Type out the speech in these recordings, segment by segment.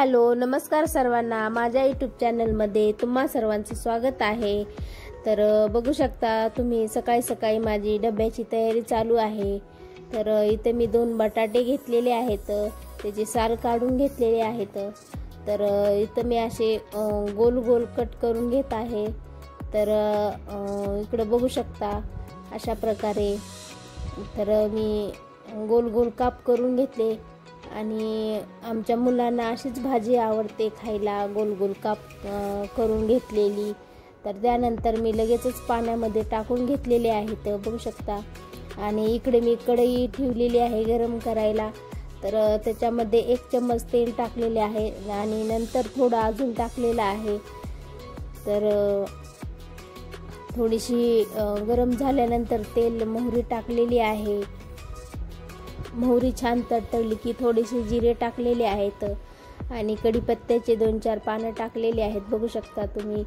Hello नमस्कार सर्वांना, माझ्या यूट्यूब चॅनलमध्ये तुम्हा सर्वांचे स्वागत आहे। तर बघू शकता तुम्ही सकाळी सकाळी माझी डब्याची तयारी चालू आहे। तर इथे मी 2 बटाटे घेतलेले आहेत, त्याचे साल काढून घेतलेले आहेत। तर इथे मी असे गोल गोल कट करून घेत आहे। तर इकडे बघू शकता अशा प्रकारे तर मी गोल गोल काप करून घेतले आणि आमच्या मुलांना अशीच भाजी आवडते खायला, गोल गोल काप करून घेतलेली। तर त्यानंतर मी लगेचच पाण्यामध्ये टाकून घेतलेले आहेत, बघू शकता। आणि इकडे मी कढई ठेवलेली आहे गरम करायला। तर त्याच्यामध्ये 1 चम्मच तेल टाकलेले आहे आणि नंतर थोडं अजून टाकलेलं आहे। तर थोडीशी गरम झाल्यानंतर तेल मोहरी टाकलेली आहे। मोहरी छान तडतडली की थोडेसे जिरे टाकलेले आहेत आणि कढीपत्त्याचे 2-4 पानं टाकलेले आहेत, बघू शकता तुम्ही।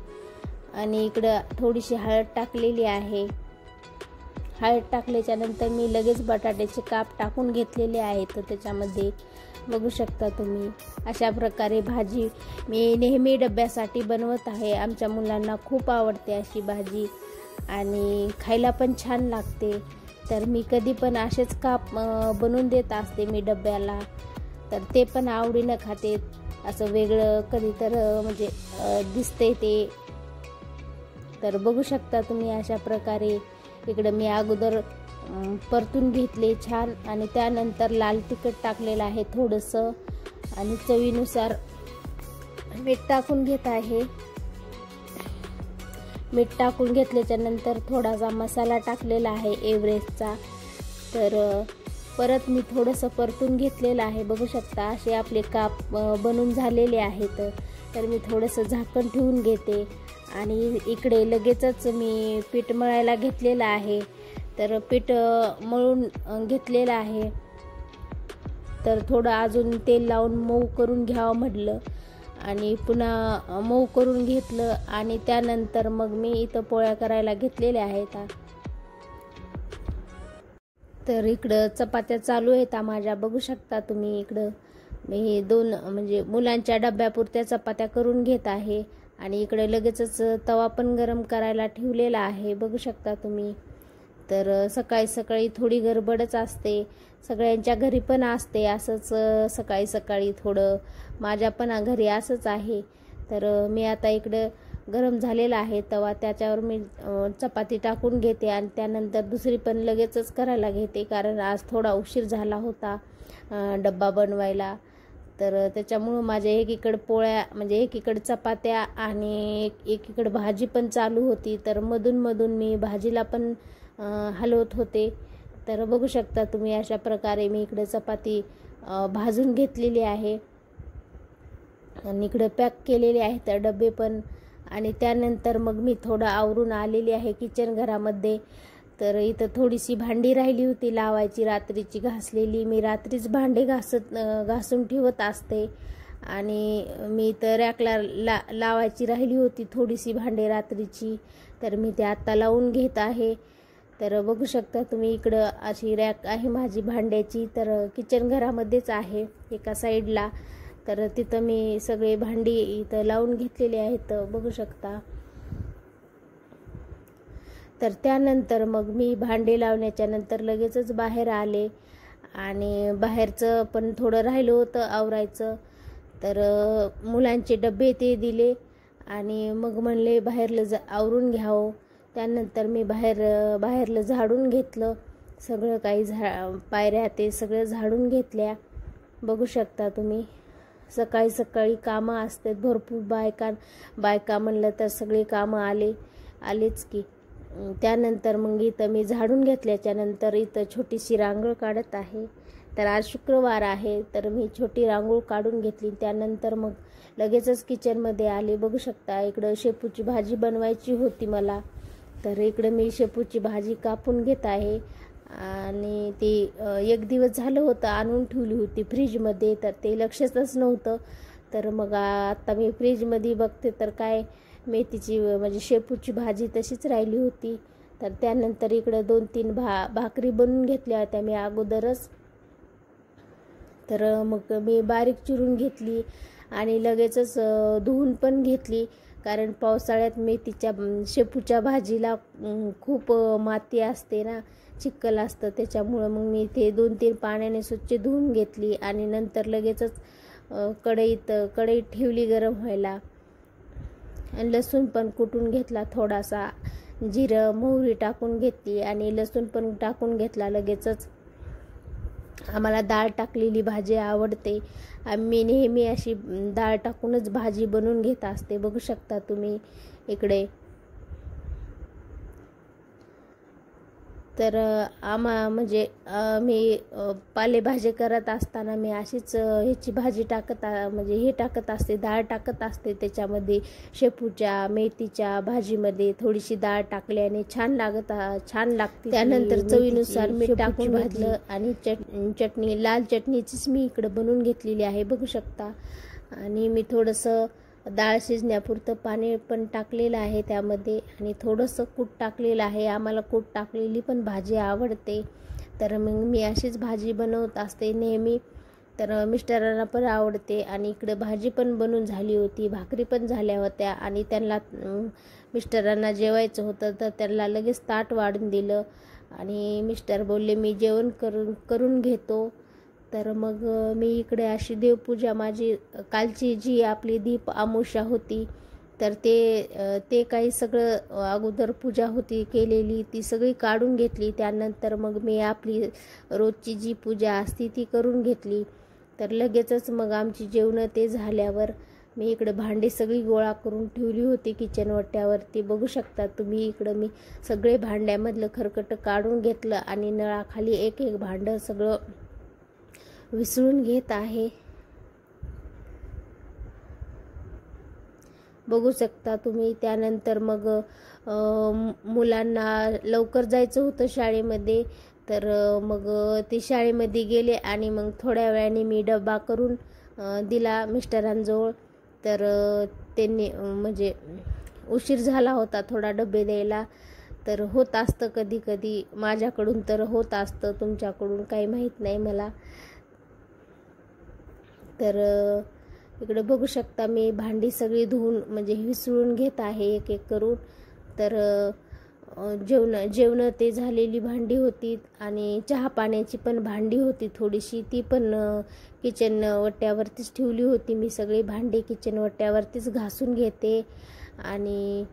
आणि इकडं थोडीशी हळद टाकलेली आहे। हळद टाकल्याच्या नंतर मी लगेच बटाट्याचे काप टाकून घेतलेले आहेत त्याच्यामध्ये, बघू शकता तुम्ही। अशा प्रकारे भाजी मी नेहमी डब्यासाठी बनवत आहे। आमच्या मुलांना खूप आवडते अशी भाजी आणि खायला पण छान लागते। तर मी कधी पण असेच काप बनवून देत असते मी डब्याला, तर ते पण आवडीनं खाते। असं वेगळं कधी तर म्हणजे दिसते ते। तर बघू शकता तुम्ही अशा प्रकारे इकडे मी अगोदर परतून घेतले छान आणि त्यानंतर लाल तिखट टाकलेलं आहे थोडंसं आणि चवीनुसार मीठ टाकून घेत आहे। मीठ टाकून घेतल्याच्या नंतर थोडासा मसाला टाकलेला आहे एव्हरेस्टचा। तर परत मी थोडंसं परतून घेतलेलं आहे, बघू शकता। असे आपले काप बनून झालेले आहेत। तर मी थोडंसं झाकण ठेवून घेते आणि इकडे लगेचच मी पीठ मळायला घेतलेलं आहे। तर पीठ मळून घेतलेलं आहे। तर थोडं अजून तेल लावून मऊ करून घ्यावं म्हटलं आणि पुन्हा मऊ करून घेतलं आणि त्यानंतर मग मी इथं पोळ्या करायला घेतलेल्या आहेत। तर इकडं चपात्या चालू आहेत माझ्या, बघू शकता तुम्ही। इकडं मी 2 म्हणजे मुलांच्या डब्यापुरत्या चपात्या करून घेत आहे आणि इकडे लगेचच तवा पण गरम करायला ठेवलेला आहे, बघू शकता तुम्ही। तर सकाळी सकाळी थोडी गडबडच असते, सगळ्यांच्या घरी पण असते असंच सकाळी सकाळी थोडं, माझ्या पण घरी असंच आहे। तर मी आता इकडं गरम झालेला आहे तवा, त्याच्यावर मी चपाती टाकून घेते आणि त्यानंतर दुसरी पण लगेचच करायला घेते, कारण आज थोडा उशीर झाला होता डब्बा बनवायला। तर त्याच्यामुळं माझ्या एकीकडे पोळ्या म्हणजे एकीकडे चपात्या आणि एकीकडे भाजी पण चालू होती। तर मधून मधून मी भाजीला पण हलवत होते। तर बघू शकता तुम्ही अशा प्रकारे मी इकडे चपाती भाजून घेतलेली आहे आणि इकडे पॅक केलेले आहेत डबे पण। आणि त्यानंतर मग मी थोडं आवरून आलेली आहे किचन घरामध्ये। तर इथं थोडीशी भांडी राहिली होती लावायची, रात्रीची घासलेली। मी रात्रीच भांडे घासून ठेवत असते आणि मी तर रॅकला लावायची राहिली होती थोडीशी भांडे रात्रीची, तर मी ते आता लावून घेत आहे। तर बघू शकता तुम्ही इकडं अशी रॅक आहे माझी भांड्याची, तर किचन घरामध्येच आहे एका साईडला। तर तिथं मी सगळे भांडी इथं लावून घेतलेले आहेत, बघू शकता। तर त्यानंतर मग मी भांडे लावण्याच्या नंतर लगेचच बाहेर आले आणि बाहेरचं पण थोडं राहिलं होतं आवरायचं। तर मुलांचे डबे ते दिले आणि मग म्हणले बाहेरलं आवरून घ्यावं। त्यानंतर मी बाहेरलं झाडून घेतलं, सगळं काही पायऱ्या ते सगळं झाडून घेतल्या, बघू शकता तुम्ही। सकाळी सकाळी कामं असतात भरपूर, बायका म्हणलं तर सगळे कामं आलेच की। त्यानंतर मग इथं मी झाडून घेतल्याच्या नंतर इथं छोटीशी रांगोळ काढत आहे। तर आज शुक्रवार आहे, तर मी छोटी रांगोळ काढून घेतली। त्यानंतर मग लगेचच किचनमध्ये आले, बघू शकता। इकडं शेपूची भाजी बनवायची होती मला, तर इकडे मी शेपूची भाजी कापून घेत आहे आणि ती 1 दिवस झालं होतं आणून ठेवली होती फ्रीजमध्ये, तर ते लक्षातच नव्हतं। तर मग आता मी फ्रीजमध्ये बघते तर काय मेथीची म्हणजे शेपूची भाजी तशीच राहिली होती। तर त्यानंतर इकडं 2-3 भाकरी बनवून घेतल्या होत्या मी अगोदरच। तर मग मी बारीक चिरून घेतली आणि लगेचच धुवून पण घेतली, कारण पावसाळ्यात मेथीच्या शेपूच्या भाजीला खूप माती असते ना, चिखल असतं, त्याच्यामुळं मग मी ते 2-3 पाण्याने स्वच्छ धुवून घेतली आणि नंतर लगेचच कढईत ठेवली गरम व्हायला. आणि लसूण पण कुटून घेतला, थोडासा जिरं मोहरी टाकून घेतली आणि लसूण पण टाकून घेतला लगेचच. आम्हाला डाळ टाकलेली भाजी आवडते. मी नेहमी अशी डाळ टाकूनच भाजी बनवून घेत असते. बघू शकता तुम्ही इकडे. तर म्हणजे मी पालेभाजी करत असताना मी अशीच ह्याची भाजी म्हणजे हे टाकत असते, डाळ टाकत असते त्याच्यामध्ये. शेपूच्या मेथीच्या भाजीमध्ये थोडीशी डाळ टाकल्याने छान लागते. त्यानंतर चवीनुसार मीठ टाकून घेतलं आणि चटणी, लाल चटणीचीच मी इकडे बनवून घेतलेली आहे, बघू शकता. आणि मी थोडंसं डाळ शिजण्यापुरतं पाणी पण टाकलेलं आहे त्यामध्ये आणि थोडंसं कूट टाकलेलं आहे. आम्हाला कूट टाकलेली पण भाजी आवडते, तर मग मी अशीच भाजी बनवत असते नेहमी. तर मिस्टरांना पण आवडते. आणि इकडे भाजी पण बनवून झाली होती, भाकरी पण झाल्या होत्या आणि त्यांना मिस्टरांना जेवायचं होतं, तर त्यांना लगेच ताट वाढून दिलं आणि मिस्टर बोलले मी जेवण करून घेतो. तर मग मी इकडे अशी देवपूजा, माझी कालची जी आपली दीप अमावस्या होती, तर ते काही सगळं अगोदर पूजा होती केलेली, ती सगळी काढून घेतली. त्यानंतर मग मी आपली रोजची जी पूजा असती ती करून घेतली. तर लगेचच मग आमची जेवणं ते झाल्यावर मी इकडे भांडी सगळी गोळा करून ठेवली होती किचन वट्ट्यावरती. बघू शकता तुम्ही इकडं मी सगळे भांड्यामधलं खरकट काढून घेतलं आणि नळाखाली एक भांडं सगळं विसळून घेत आहे. बघू शकता तुम्ही. त्यानंतर मग मुलांना लवकर जायचं होतं शाळेमध्ये, तर मग ते शाळेमध्ये गेले आणि मग थोड्या वेळाने मी डबा करून दिला मिस्टरांजवळ. तर त्यांनी म्हणजे उशीर झाला होता थोडा डबे द्यायला. तर होत असतं कधी कधी, माझ्याकडून तर होत असतं, तुमच्याकडून काही माहीत नाही मला. तर इकडे बघू शकता मी भांडी सगळी धुवून म्हणजे विसळून घेत आहे एक एक करून. तर जेवण ते झालेली भांडी होती आणि चहा पाण्याची पण भांडी होती थोडीशी, ती पण किचन वट्ट्यावरतीच ठेवली होती. मी सगळी भांडी किचन वट्ट्यावरतीच घासून घेते. आणि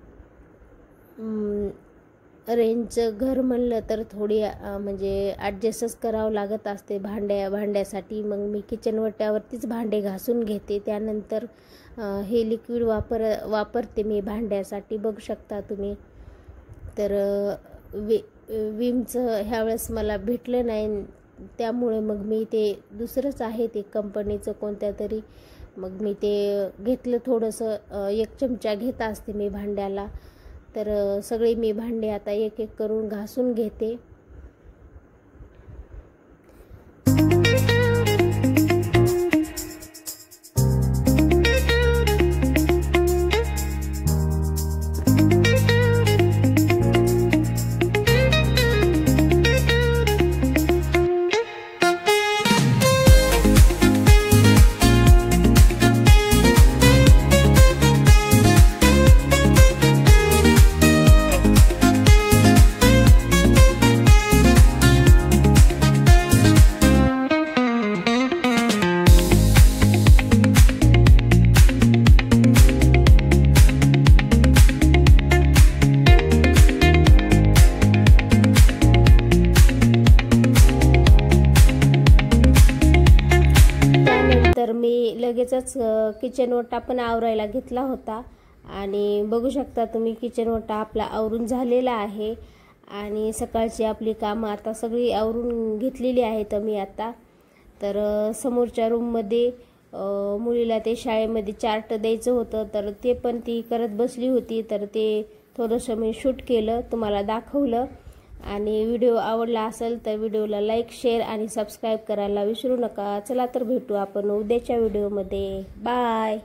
रेंजचं घर म्हणलं तर थोडी म्हणजे ॲडजस्टच करावं लागत असते भांड्यासाठी. मग मी किचन वट्ट्यावरतीच भांडे घासून घेते. त्यानंतर हे लिक्विड वापरते मी भांड्यासाठी, बघू शकता तुम्ही. तर विमचं ह्यावेळेस मला भेटलं नाही, त्यामुळे मग मी ते दुसरंच आहे ते कंपनीचं कोणत्या तरी, मग मी ते घेतलं थोडंसं. 1 चमचा घेत असते मी भांड्याला. तर सगळी मी भांडे आता एक एक करून घासून घेते. तर मी लगेचच किचन ओटा पण आवरायला घेतला होता आणि बघू शकता तुम्ही किचन ओटा आपला आवरून झालेला आहे. आणि सकाळची आपली कामं आता सगळी आवरून घेतलेली आहेत मी आता. तर समोरच्या रूममध्ये मुलीला ते शाळेमध्ये चार्ट द्यायचं होतं, तर ते पण ती करत बसली होती. तर ते थोडंसं मी शूट केलं, तुम्हाला दाखवलं. आणि व्हिडिओ आवडला असेल तर व्हिडिओला लाईक, शेअर आणि सबस्क्राईब करायला विसरू नका. चला तर भेटू आपण उद्याच्या व्हिडिओमध्ये. बाय.